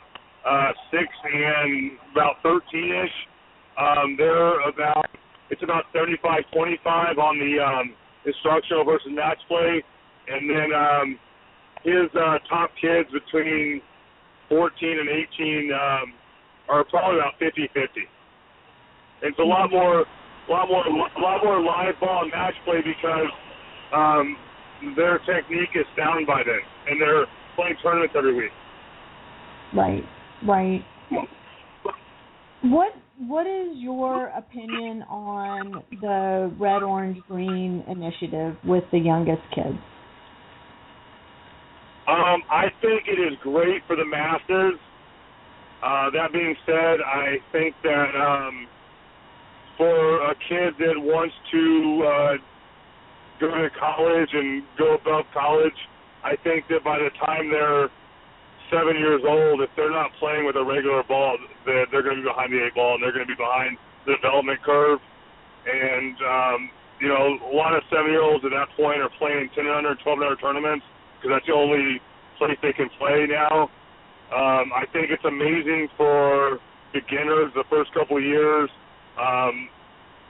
6 and about 13-ish, it's about 75-25 on the instructional versus match play, and then his top kids between 14 and 18 are probably about 50-50. It's a lot more live ball and match play because their technique is sound by then, and they're playing tournaments every week. Right. What is your opinion on the Red, Orange, Green initiative with the youngest kids? I think it is great for the masses. That being said, I think that for a kid that wants to go to college and go above college, I think that by the time they're 7 years old, if they're not playing with a regular ball, they're going to be behind the 8 ball, and they're going to be behind the development curve. And, a lot of 7-year-olds at that point are playing 10 and under, 12 and under tournaments because that's the only place they can play now. I think it's amazing for beginners the first couple of years.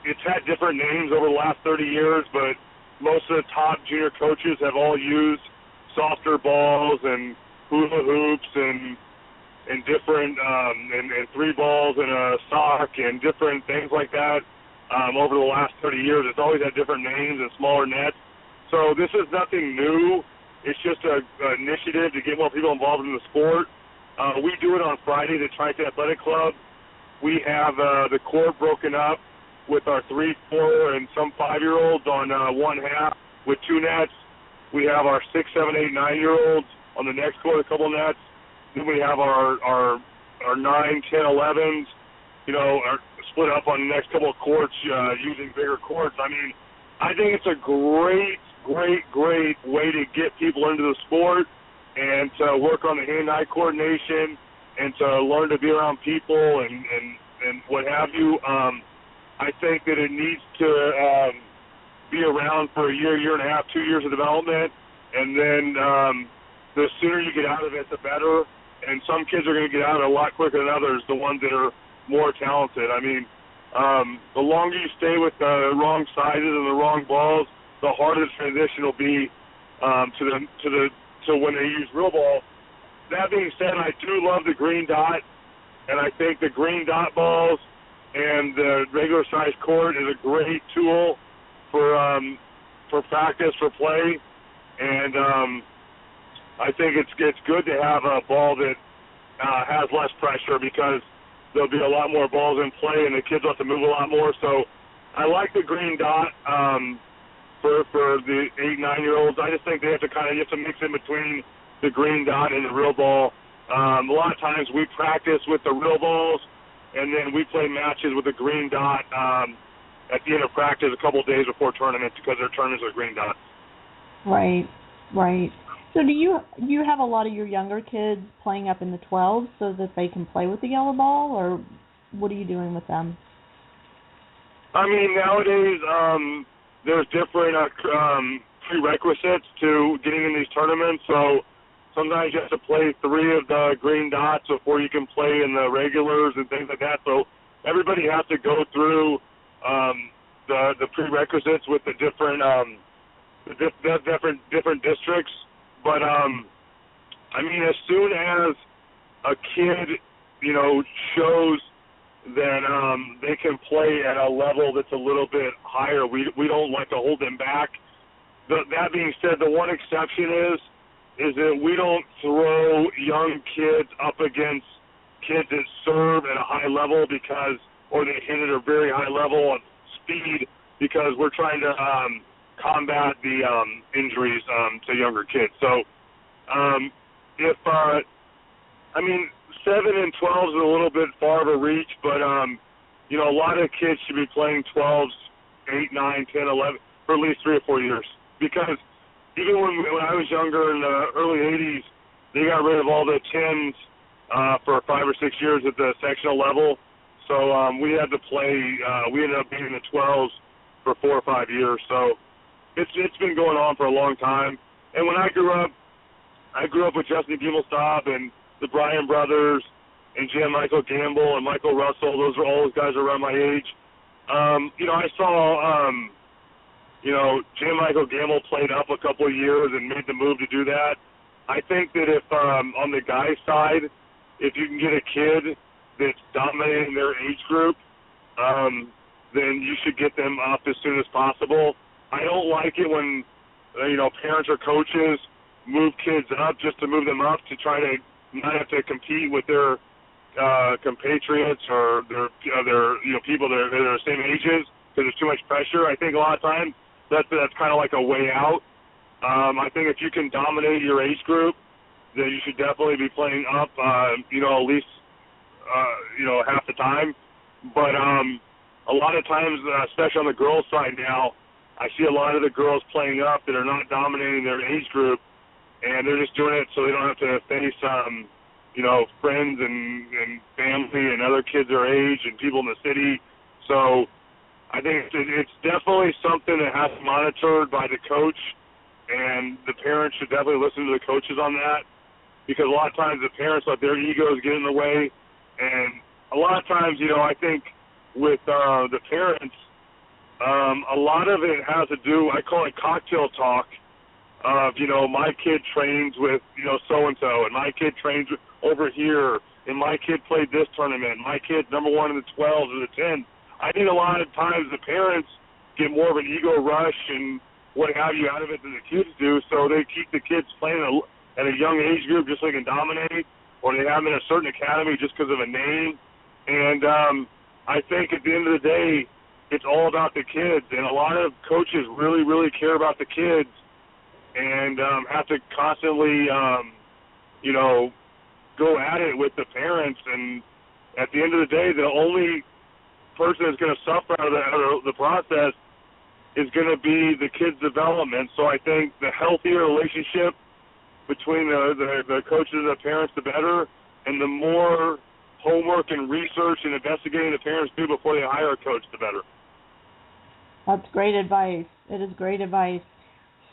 It's had different names over the last 30 years, but most of the top junior coaches have all used softer balls and hula hoops and different and 3 balls and a sock and different things like that over the last 30 years. It's always had different names and smaller nets. So this is nothing new. It's just an initiative to get more people involved in the sport. We do it on Friday, the Tri-State Athletic Club. We have the court broken up with our 3, 4, and some 5-year-olds on one half with 2 nets. We have our 6, 7, 8, 9-year-olds on the next court, a couple nets. Then we have our 9, 10, 11s, are split up on the next couple of courts using bigger courts. I mean, I think it's a great way to get people into the sport and to work on the hand-eye coordination and to learn to be around people and what have you. I think that it needs to be around for a year and a half, 2 years of development, and then the sooner you get out of it, the better. And some kids are going to get out of it a lot quicker than others, the ones that are more talented. I mean, the longer you stay with the wrong sizes and the wrong balls, the harder the transition will be to when they use real ball. That being said, I do love the green dot, and I think the green dot balls and the regular size court is a great tool for practice, for play, and I think it's good to have a ball that has less pressure because there'll be a lot more balls in play and the kids will have to move a lot more. So I like the green dot for the 8, 9-year-olds. I just think you have to mix in between the green dot and the real ball. A lot of times we practice with the real balls and then we play matches with the green dot at the end of practice a couple of days before tournaments because their tournaments are green dots. Right. So do you have a lot of your younger kids playing up in the 12s so that they can play with the yellow ball, or what are you doing with them? I mean, nowadays there's different prerequisites to getting in these tournaments. So sometimes you have to play 3 of the green dots before you can play in the regulars and things like that. So everybody has to go through the prerequisites with the different different districts. But I mean, as soon as a kid, shows that they can play at a level that's a little bit higher, we don't like to hold them back. That being said, the one exception is that we don't throw young kids up against kids that serve at a high level or they hit at a very high level of speed because we're trying to combat the injuries to younger kids. So I mean, 7 and 12 is a little bit far of a reach, but a lot of kids should be playing 12s, 8, 9, 10, 11 for at least 3 or 4 years. Because even when I was younger in the early 80s, they got rid of all the 10s for 5 or 6 years at the sectional level. So we had to play. We ended up being in the 12s for 4 or 5 years. So it's been going on for a long time. And when I grew up with Justin Gimelstob and the Bryan brothers and Jan Michael Gamble and Michael Russell. Those are all those guys around my age. I saw, Jan Michael Gamble played up a couple of years and made the move to do that. I think that if on the guy side, if you can get a kid that's dominating their age group, then you should get them up as soon as possible. I don't like it when, parents or coaches move kids up just to move them up to try to not have to compete with their compatriots or their people that are the same ages because there's too much pressure. I think a lot of times that's kind of like a way out. I think if you can dominate your age group, then you should definitely be playing up, at least, half the time. But a lot of times, especially on the girls' side now, I see a lot of the girls playing up that are not dominating their age group, and they're just doing it so they don't have to face, friends and family and other kids their age and people in the city. So I think it's definitely something that has to be monitored by the coach, and the parents should definitely listen to the coaches on that, because a lot of times the parents let their egos get in the way, and a lot of times, I think with the parents, a lot of it has to do, I call it cocktail talk, of, my kid trains with, so-and-so, and my kid trains over here, and my kid played this tournament, my kid's number one in the 12s or the 10s. I think a lot of times the parents get more of an ego rush and what have you out of it than the kids do, so they keep the kids playing at a young age group just so they can dominate, or they have them in a certain academy just because of a name. And I think at the end of the day, it's all about the kids, and a lot of coaches really, really care about the kids and have to constantly, go at it with the parents. And at the end of the day, the only person that's going to suffer out of the process is going to be the kid's development. So I think the healthier relationship between the coaches and the parents, the better, and the more homework and research and investigating the parents do before they hire a coach, the better. That's great advice. It is great advice.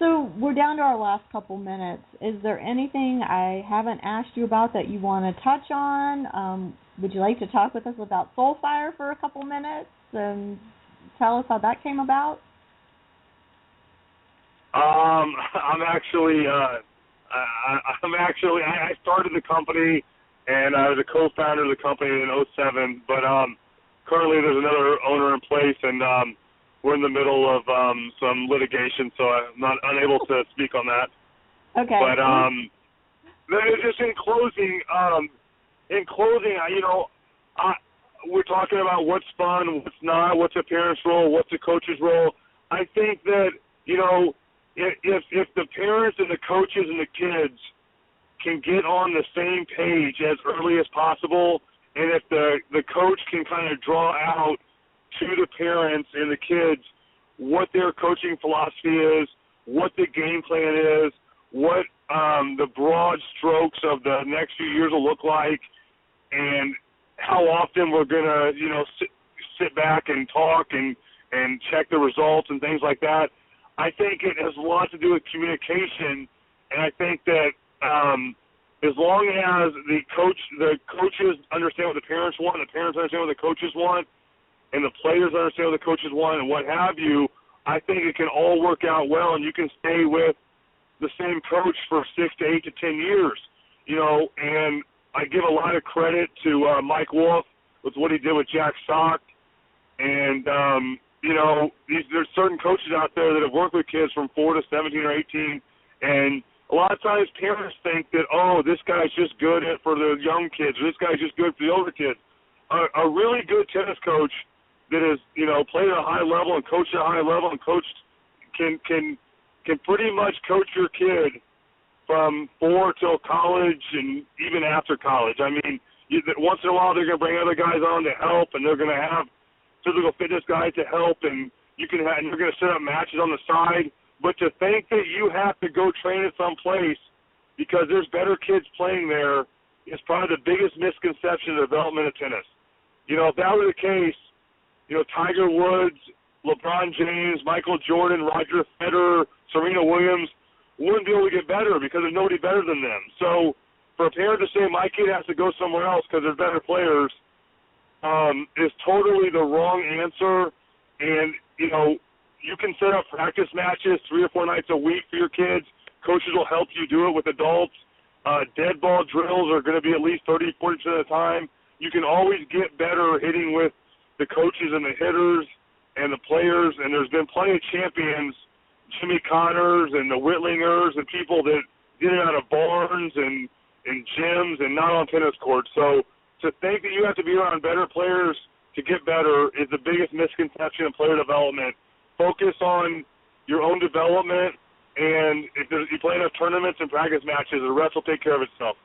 So we're down to our last couple minutes. Is there anything I haven't asked you about that you want to touch on? Would you like to talk with us about Soulfire for a couple minutes and tell us how that came about? I started the company, and I was a co-founder of the company in 2007, but currently there's another owner in place, and we're in the middle of some litigation, so I'm not unable to speak on that. Okay. But just in closing, we're talking about what's fun, what's not, what's a parent's role, what's a coach's role. I think that, if the parents and the coaches and the kids can get on the same page as early as possible, and if the coach can kind of draw out to the parents and the kids what their coaching philosophy is, what the game plan is, what the broad strokes of the next few years will look like, and how often we're going to, sit back and talk and check the results and things like that. I think it has a lot to do with communication, and I think that as long as the coaches understand what the parents want, the parents understand what the coaches want, and the players understand what the coaches want and what have you, I think it can all work out well, and you can stay with the same coach for 6 to 8 to 10 years, and I give a lot of credit to Mike Wolf with what he did with Jack Sock, and, there's certain coaches out there that have worked with kids from 4 to 17 or 18, and a lot of times parents think that, this guy's just good for the young kids, or this guy's just good for the older kids. A really good tennis coach that has, played at a high level and coached at a high level and coached can pretty much coach your kid from 4 till college and even after college. I mean, once in a while they're going to bring other guys on to help, and they're going to have physical fitness guys to help, and you're going to set up matches on the side. But to think that you have to go train at some place because there's better kids playing there is probably the biggest misconception of the development of tennis. If that were the case, Tiger Woods, LeBron James, Michael Jordan, Roger Federer, Serena Williams wouldn't be able to get better because there's nobody better than them. So for a parent to say my kid has to go somewhere else because there's better players is totally the wrong answer. And, you can set up practice matches 3 or 4 nights a week for your kids. Coaches will help you do it with adults. Dead ball drills are going to be at least 30, 40% of the time. You can always get better hitting with the coaches and the hitters and the players, and there's been plenty of champions, Jimmy Connors and the Whitlingers and people that did it out of barns and gyms and not on tennis courts. So to think that you have to be around better players to get better is the biggest misconception in player development. Focus on your own development, and if you play enough tournaments and practice matches, the rest will take care of itself.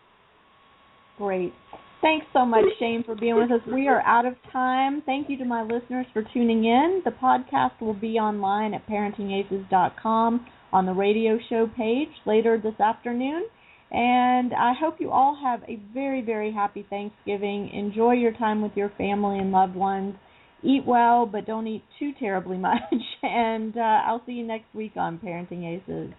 Great. Thanks so much, Shane, for being with us. We are out of time. Thank you to my listeners for tuning in. The podcast will be online at ParentingAces.com on the radio show page later this afternoon. And I hope you all have a very, very happy Thanksgiving. Enjoy your time with your family and loved ones. Eat well, but don't eat too terribly much. And I'll see you next week on Parenting Aces.